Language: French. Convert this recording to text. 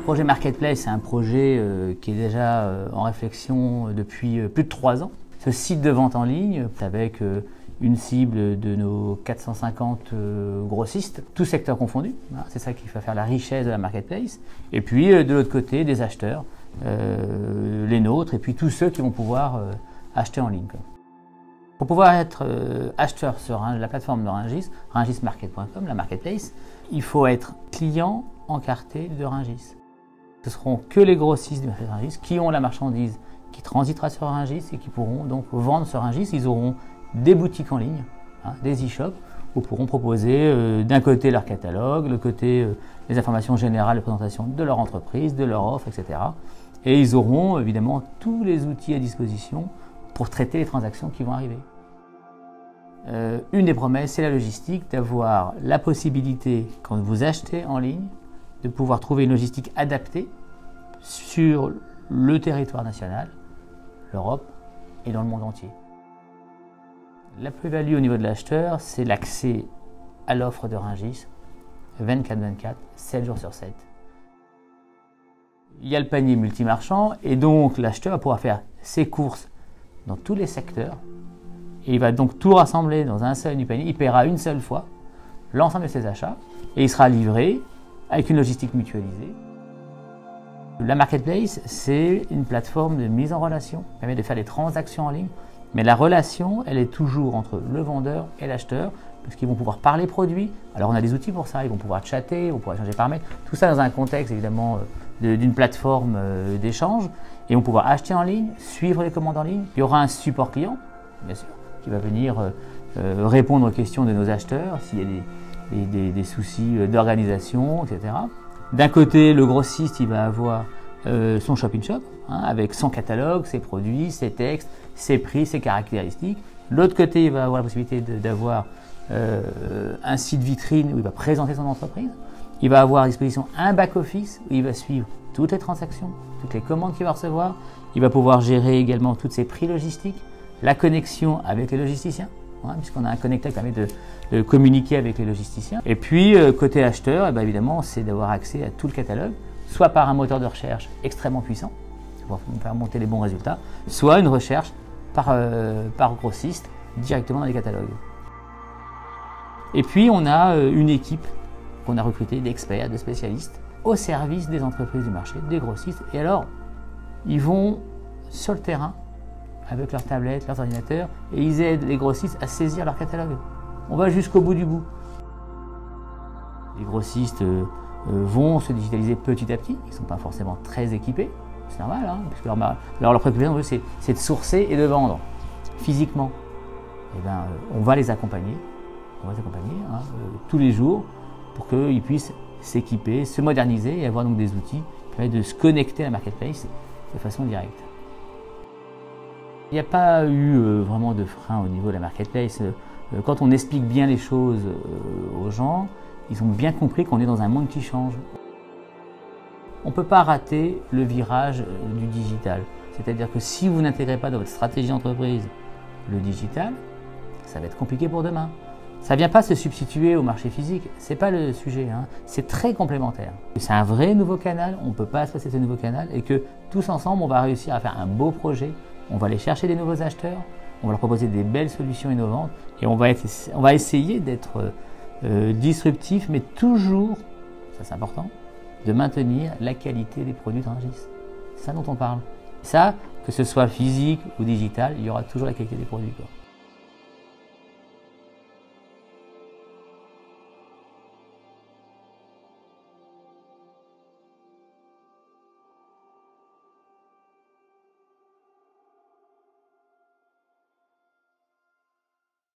projet Marketplace, c'est un projet qui est déjà en réflexion depuis plus de 3 ans. Ce site de vente en ligne, avec une cible de nos 450 grossistes, tous secteurs confondus. C'est ça qui va faire la richesse de la Marketplace. Et puis de l'autre côté, des acheteurs, les nôtres, et puis tous ceux qui vont pouvoir acheter en ligne. Pour pouvoir être acheteur sur la plateforme de Rungis, rungismarket.com, la Marketplace, il faut être client encarté de Rungis. Ce seront que les grossistes du marché de Rungis qui ont la marchandise qui transitera sur Rungis et qui pourront donc vendre sur Rungis. Ils auront des boutiques en ligne, des e-shops, où ils pourront proposer d'un côté leur catalogue, de l'autre côté les informations générales de présentation de leur entreprise, de leur offre, etc. Et ils auront évidemment tous les outils à disposition pour traiter les transactions qui vont arriver. Une des promesses, c'est la logistique, d'avoir la possibilité, quand vous achetez en ligne, de pouvoir trouver une logistique adaptée sur le territoire national, l'Europe et dans le monde entier. La plus-value au niveau de l'acheteur, c'est l'accès à l'offre de Rungis 24/24, 7 jours sur 7. Il y a le panier multimarchand et donc l'acheteur va pouvoir faire ses courses dans tous les secteurs et il va donc tout rassembler dans un seul du panier. Il paiera une seule fois l'ensemble de ses achats et il sera livré avec une logistique mutualisée. La Marketplace, c'est une plateforme de mise en relation qui permet de faire des transactions en ligne, mais la relation, elle est toujours entre le vendeur et l'acheteur, parce qu'ils vont pouvoir parler produits. Alors on a des outils pour ça, ils vont pouvoir chatter, ils vont pouvoir échanger par mail, tout ça dans un contexte évidemment d'une plateforme d'échange, et ils vont pouvoir acheter en ligne, suivre les commandes en ligne. Il y aura un support client, bien sûr, qui va venir répondre aux questions de nos acheteurs, s'il y a des soucis d'organisation, etc. D'un côté, le grossiste, il va avoir son shop-in-shop, avec son catalogue, ses produits, ses textes, ses prix, ses caractéristiques. De l'autre côté, il va avoir la possibilité d'avoir un site vitrine où il va présenter son entreprise. Il va avoir à disposition un back-office où il va suivre toutes les transactions, toutes les commandes qu'il va recevoir. Il va pouvoir gérer également tous ses prix logistiques, la connexion avec les logisticiens, puisqu'on a un connecteur qui permet de communiquer avec les logisticiens. Et puis, côté acheteur, évidemment, c'est d'avoir accès à tout le catalogue, soit par un moteur de recherche extrêmement puissant, pour faire monter les bons résultats, soit une recherche par grossiste directement dans les catalogues. Et puis, on a une équipe qu'on a recrutée d'experts, de spécialistes, au service des entreprises du marché, des grossistes. Et alors, ils vont sur le terrain, avec leurs tablettes, leurs ordinateurs, et ils aident les grossistes à saisir leur catalogue. On va jusqu'au bout du bout. Les grossistes vont se digitaliser petit à petit, ils ne sont pas forcément très équipés, c'est normal, puisque leur préoccupation, c'est de sourcer et de vendre physiquement. Et on va les accompagner, tous les jours pour qu'ils puissent s'équiper, se moderniser et avoir donc des outils qui permettent de se connecter à la Marketplace de façon directe. Il n'y a pas eu vraiment de frein au niveau de la Marketplace. Quand on explique bien les choses aux gens, ils ont bien compris qu'on est dans un monde qui change. On ne peut pas rater le virage du digital. C'est-à-dire que si vous n'intégrez pas dans votre stratégie d'entreprise le digital, ça va être compliqué pour demain. Ça ne vient pas se substituer au marché physique, ce n'est pas le sujet, c'est très complémentaire. C'est un vrai nouveau canal, on ne peut pas se passer de ce nouveau canal et que tous ensemble, on va réussir à faire un beau projet, on va aller chercher des nouveaux acheteurs, on va leur proposer des belles solutions innovantes et on va essayer d'être disruptif, mais toujours, ça c'est important, de maintenir la qualité des produits de Rungis. C'est ça dont on parle. Ça, que ce soit physique ou digital, il y aura toujours la qualité des produits,